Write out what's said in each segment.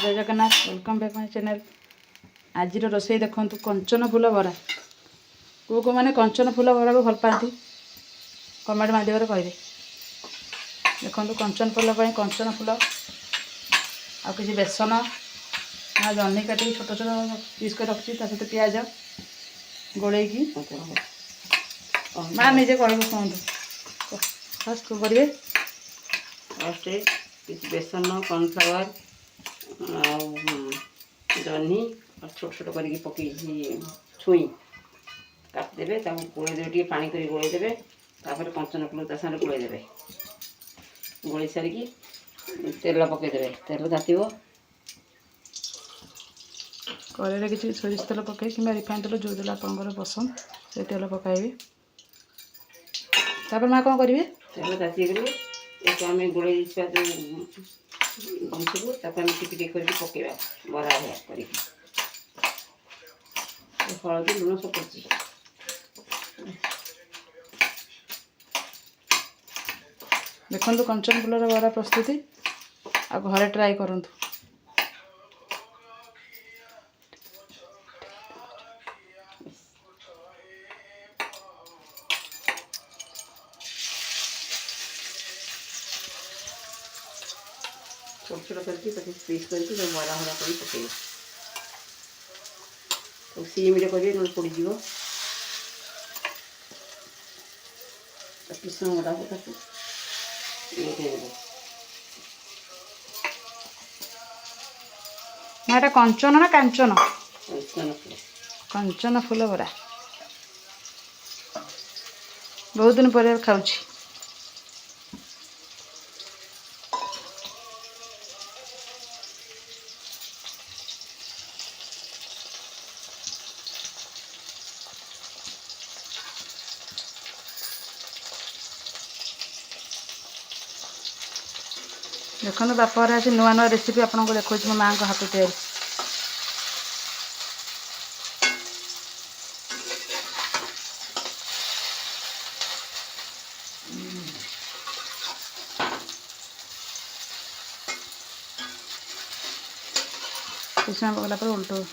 जय Jagannath welcome back my channel. आज रोसई देखु कंचन फूल बरा को मैंने कंचन फूल बरा को भल पाती कमेंट माध्यम कहे। देखो कंचन फूल कंचन फूल आ कि बेसन आ जह्नी काटिक छोट छोट पीस कर रखी सहित पिज गोल माँ निजे कह कहतु फर्स्ट करेंगे फर्स्ट बेसन कॉर्नफ्लावर जह्नी और छोट छोट करके पकई छुई काटिदेवे गोलदेवे पानी कर गोलदेवे कंचन फूल ता साथ गोलदेवे गोल सारिकी तेल पकईदेवे तेल तातिब कड़े किसी सोरिष तेल पकई कि रिफाइन तेल जो तेल आप पसंद से तेल पकाइबे। तापर माँ कौन करेंगे तेल तातीगले एक आम गोल जिनस को टिके करके पकेबा बरा भाया कर हलदी लुण सब पड़ी देखो कंचन फूलर बरा प्रस्तुति आ घरे ट्राए करूँ। छोट छोट करके पीस करके बड़ा हरा कर पकईबे तो सीम्रे करेंगे ना पड़ज किस गला ना कंचन ना कांचन कंचन फूल कंचन फूल बरा बहुत दिन पर खाऊँ। देखो बापर आज नुआ नुआ रेसिपी आपको देखो मो माँ को हाथ तैयारी कुछ समय पकड़ा पर उल्टो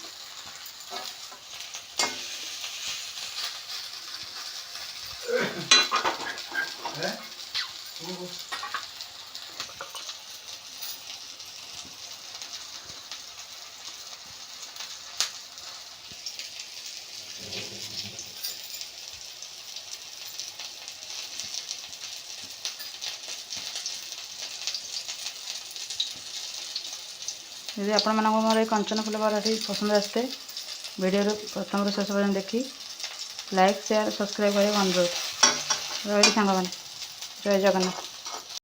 यदि आपण मानक मोर कंचन फूल बराटी पसंद आसते वीडियो प्रथम शेष पर्यटन देखी लाइक शेयर सब्सक्राइब करें अनुरोध रही सांग मैंने जय जगन्नाथ।